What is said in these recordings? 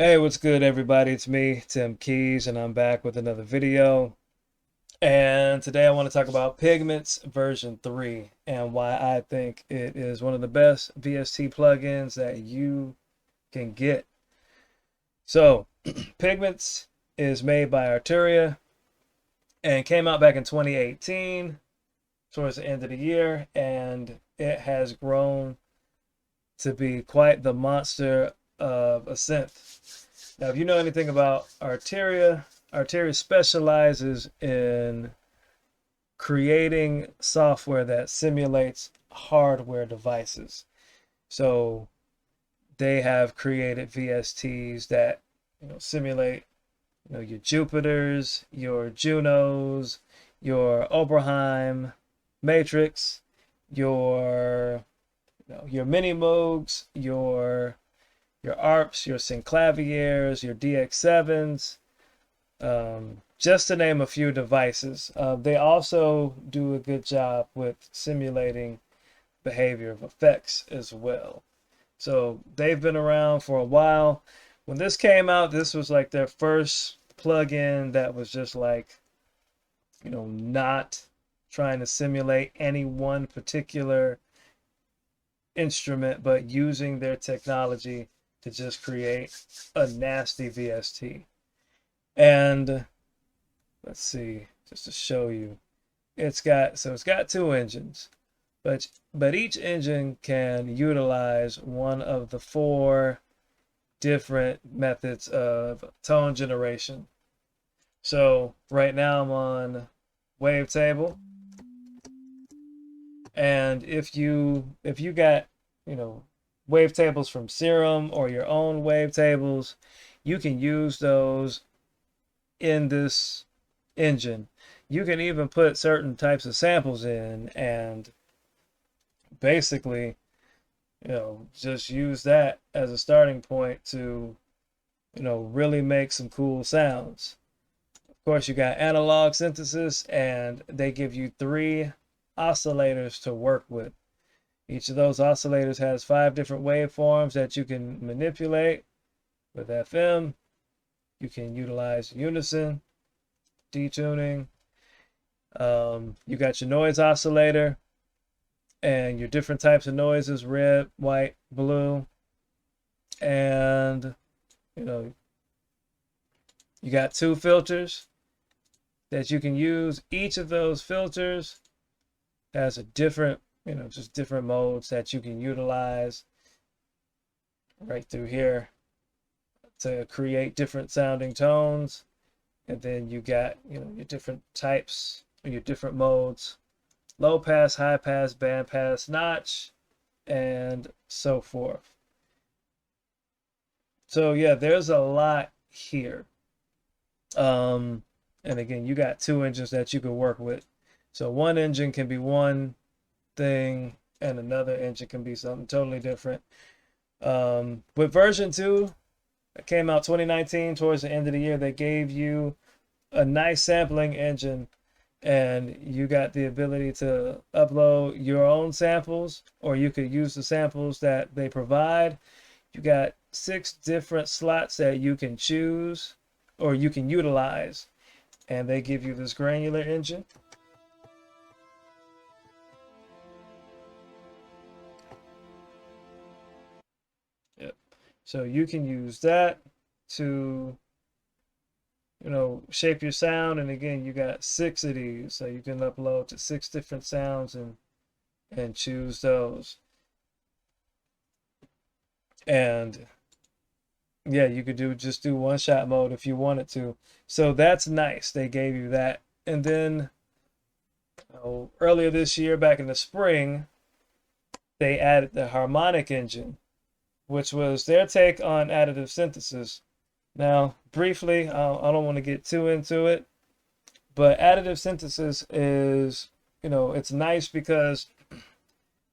Hey, what's good, everybody? It's me, Tim Keys, and I'm back with another video. And today I want to talk about Pigments version 3 and why I think it is one of the best VST plugins that you can get. So, Pigments is made by Arturia and came out back in 2018 towards the end of the year, and it has grown to be quite the monster of a synth. Now, if you know anything about Arteria, Arteria specializes in creating software that simulates hardware devices. So they have created VSTs that simulate your Jupiters, your Junos, your Oberheim Matrix, your your Mini Moogs, your ARPs, your Synclaviers, your DX7s, just to name a few devices. They also do a good job with simulating behavior of effects as well. So they've been around for a while. When this came out, this was like their first plugin that was just like, not trying to simulate any one particular instrument, but using their technology to just create a nasty VST. And let's see, just to show you, it's got two engines, but each engine can utilize one of the four different methods of tone generation. So right now I'm on wavetable, and if you got wavetables from Serum or your own wavetables, you can use those in this engine. You can even put certain types of samples in and basically, just use that as a starting point to, really make some cool sounds. Of course, you got analog synthesis, and they give you three oscillators to work with. Each of those oscillators has 5 different waveforms that you can manipulate. With FM, you can utilize unison, detuning. You got your noise oscillator and your different types of noises, red, white, blue. And, you know, you got 2 filters that you can use. Each of those filters has a different, just different modes that you can utilize right through here to create different sounding tones. And then you got, your different types, or your different modes: low pass, high pass, band pass, notch, and so forth. So yeah, there's a lot here. And again, you got 2 engines that you can work with. So one engine can be one thing and another engine can be something totally different. With version 2, it came out 2019 towards the end of the year, they gave you a nice sampling engine, and you got the ability to upload your own samples, or you could use the samples that they provide. You got 6 different slots that you can choose or you can utilize, and they give you this granular engine. Yep. So you can use that to shape your sound. And again, you got 6 of these, so you can upload to 6 different sounds and choose those. And yeah, you could just do one shot mode if you wanted to. So that's nice, they gave you that. And then earlier this year, back in the spring, they added the harmonic engine, which was their take on additive synthesis. Now, briefly, I don't want to get too into it, but additive synthesis is, it's nice because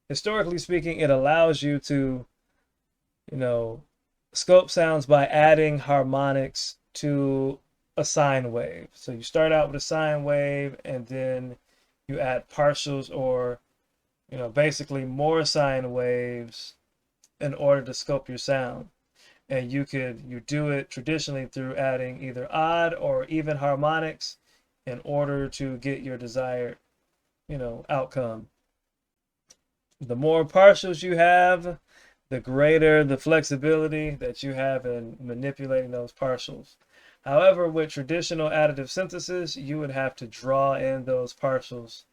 historically speaking, it allows you to, scope sounds by adding harmonics to a sine wave. So you start out with a sine wave and then you add partials, or, basically more sine waves in order to scope your sound. and you do it traditionally through adding either odd or even harmonics in order to get your desired, outcome. The more partials you have, the greater the flexibility that you have in manipulating those partials. However, with traditional additive synthesis, you would have to draw in those partials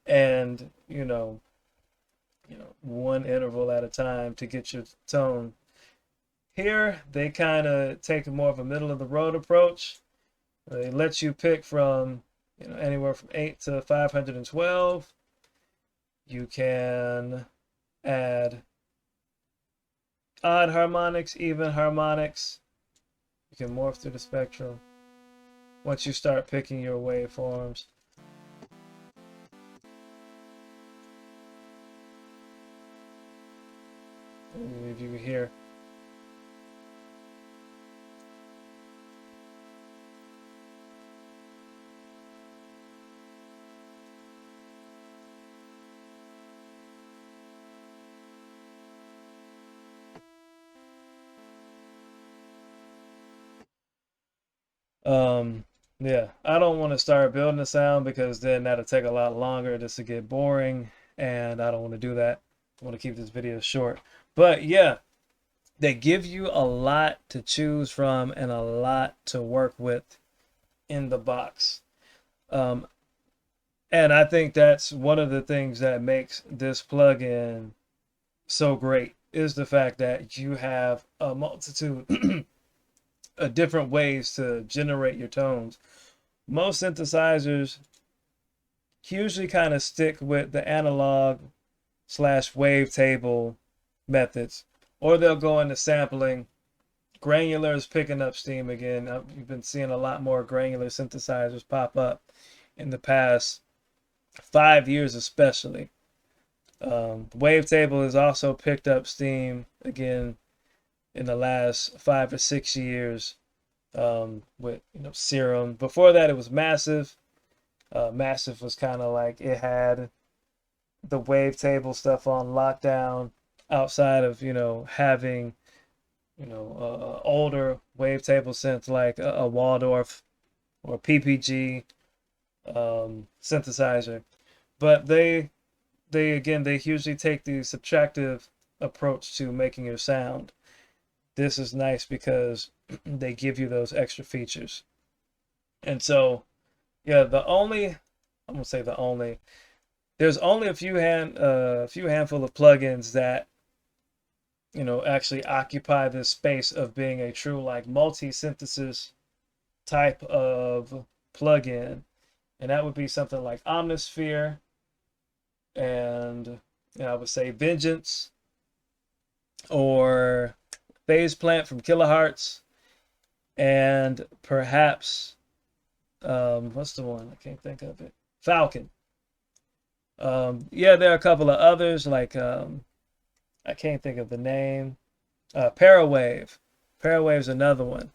and, one interval at a time to get your tone. Here, they kind of take more of a middle of the road approach. They let you pick from, anywhere from 8 to 512. You can add odd harmonics, even harmonics. You can morph through the spectrum once you start picking your waveforms. If you can hear. Yeah, I don't want to start building a sound because then that'll take a lot longer just to get boring, and I don't want to do that. I want to keep this video short. But yeah, they give you a lot to choose from and a lot to work with in the box. And I think that's one of the things that makes this plugin so great is the fact that you have a multitude of different ways to generate your tones. Most synthesizers usually kind of stick with the analog / wavetable methods, or they'll go into sampling. Granular is picking up steam again. You've been seeing a lot more granular synthesizers pop up in the past 5 years especially. Wavetable has also picked up steam again in the last 5 or 6 years, with Serum. Before that, it was Massive. Massive was kind of like it had the wavetable stuff on lockdown. Outside of having older wavetable synths like a Waldorf or PPG synthesizer, but they usually take the subtractive approach to making your sound. This is nice because they give you those extra features. And so, yeah, I'm gonna say there's only a few handful of plugins that actually occupy this space of being a true like multi-synthesis type of plugin, and that would be something like Omnisphere, and I would say Vengeance, or Phase Plant from Kilohertz, and perhaps what's the one? I can't think of it. Falcon. Yeah, there are a couple of others like I can't think of the name. Parawave. Parawave's another one,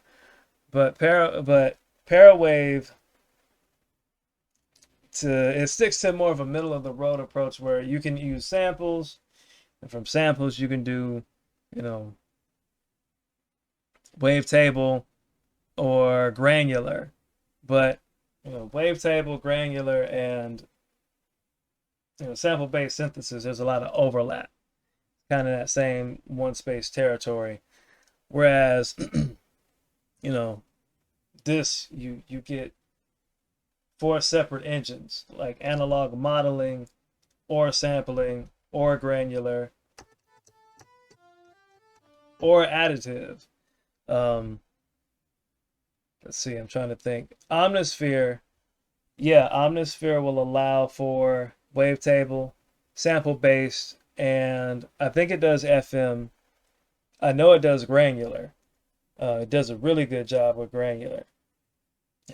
but Parawave it sticks to more of a middle of the road approach where you can use samples, and from samples you can do wavetable or granular. But wavetable, granular, and sample-based synthesis, there's a lot of overlap, kind of that same one space territory. Whereas this you get 4 separate engines, like analog modeling, or sampling, or granular, or additive. Let's see, I'm trying to think. Omnisphere will allow for wavetable, sample based, and I think it does FM. I know it does granular. It does a really good job with granular.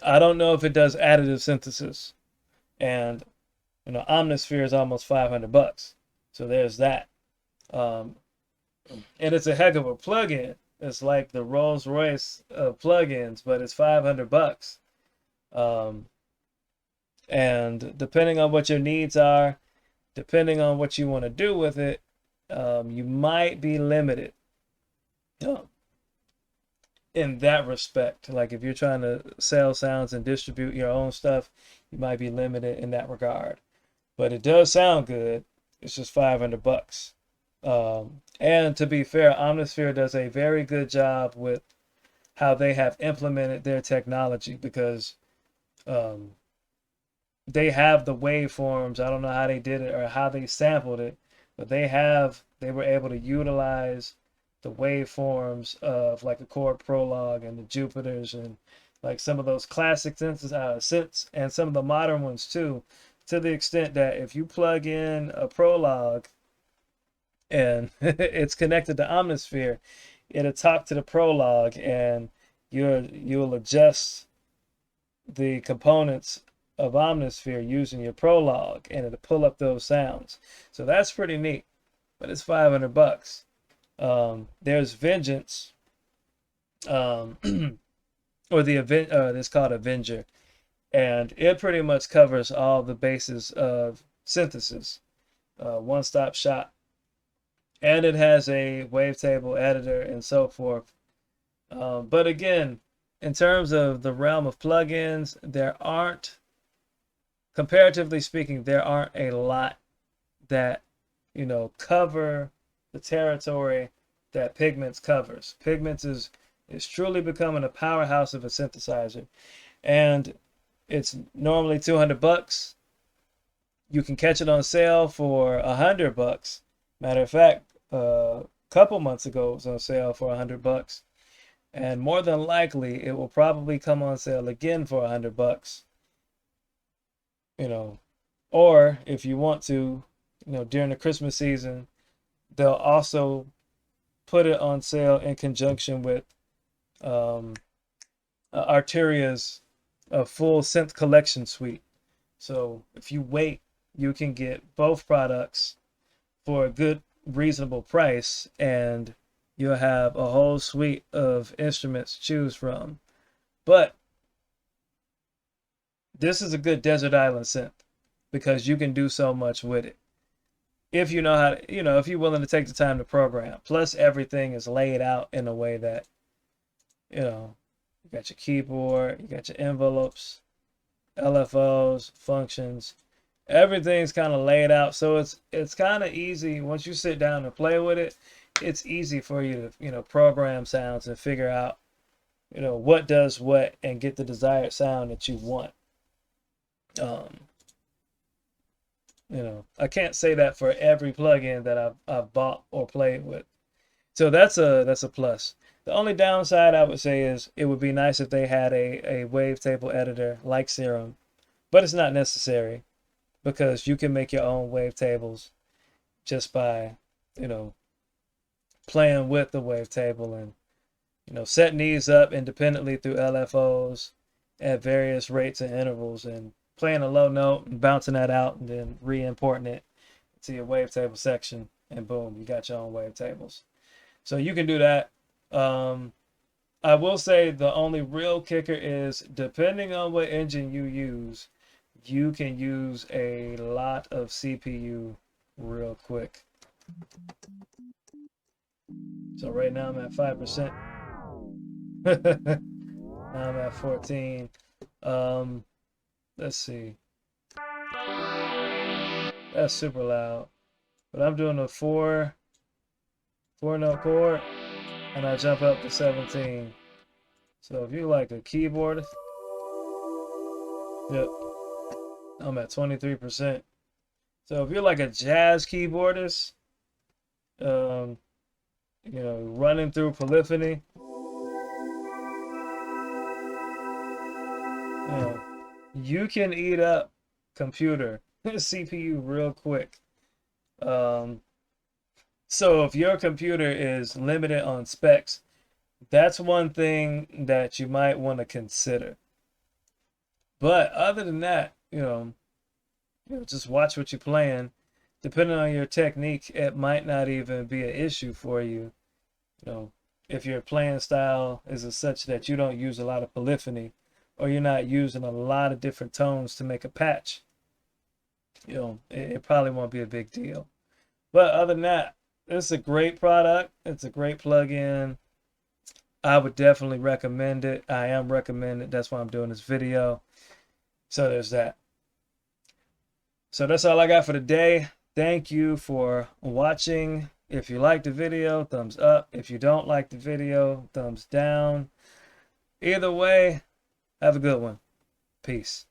I don't know if it does additive synthesis, and Omnisphere is almost $500, so there's that. And it's a heck of a plugin. It's like the Rolls Royce of plugins, but it's $500. And depending on what your needs are, depending on what you want to do with it, you might be limited. um, in that respect. Like if you're trying to sell sounds and distribute your own stuff, you might be limited in that regard. But it does sound good. It's just 500 bucks. And to be fair, Omnisphere does a very good job with how they have implemented their technology because um, they have the waveforms. I don't know how they did it or how they sampled it, but they were able to utilize the waveforms of like a chord prologue and the Jupiters and like some of those classic synths and some of the modern ones too, to the extent that if you plug in a prologue and it's connected to Omnisphere, it'll talk to the prologue and you'll adjust the components of Omnisphere using your prologue and it'll pull up those sounds. So that's pretty neat, but it's 500 bucks. There's Vengeance, um, or the event, it's called Avenger, and it pretty much covers all the bases of synthesis, one-stop shop, and it has a wavetable editor and so forth. But again, in terms of the realm of plugins, comparatively speaking, there aren't a lot that, cover the territory that Pigments covers. Pigments is truly becoming a powerhouse of a synthesizer, and it's normally 200 bucks. You can catch it on sale for 100 bucks. Matter of fact, a couple months ago it was on sale for 100 bucks, and more than likely it will probably come on sale again for 100 bucks. You know, or if you want to, during the Christmas season, they'll also put it on sale in conjunction with um, Arteria's full synth collection suite. So if you wait, you can get both products for a good, reasonable price, and you'll have a whole suite of instruments to choose from. But this is a good desert island synth because you can do so much with it. If you know how to, if you're willing to take the time to program. Plus, everything is laid out in a way that, you got your keyboard, you got your envelopes, LFOs, functions. Everything's kind of laid out, so it's kind of easy once you sit down and play with it. It's easy for you to program sounds and figure out what does what and get the desired sound that you want. Um, I can't say that for every plugin that I've bought or played with. So that's a plus. The only downside I would say is it would be nice if they had a wavetable editor like Serum, but it's not necessary because you can make your own wavetables just by, playing with the wavetable and, setting these up independently through LFOs at various rates and intervals and playing a low note and bouncing that out and then re-importing it to your wavetable section, and boom, you got your own wavetables. So you can do that. I will say the only real kicker is depending on what engine you use, you can use a lot of CPU real quick. So right now I'm at 5%. I'm at 14. Let's see. That's super loud. But I'm doing a four note chord and I jump up to 17. So if you like a keyboardist, yep, I'm at 23%. So if you're like a jazz keyboardist, running through polyphony, you can eat up computer CPU real quick. So if your computer is limited on specs, that's one thing that you might want to consider. But other than that, just watch what you're playing. Depending on your technique, it might not even be an issue for you. If your playing style is such that you don't use a lot of polyphony, or you're not using a lot of different tones to make a patch, it probably won't be a big deal. But other than that, it's a great product. It's a great plugin. I would definitely recommend it. I am recommending it. That's why I'm doing this video. So there's that. So that's all I got for today. Thank you for watching. If you like the video, thumbs up. If you don't like the video, thumbs down. Either way, have a good one. Peace.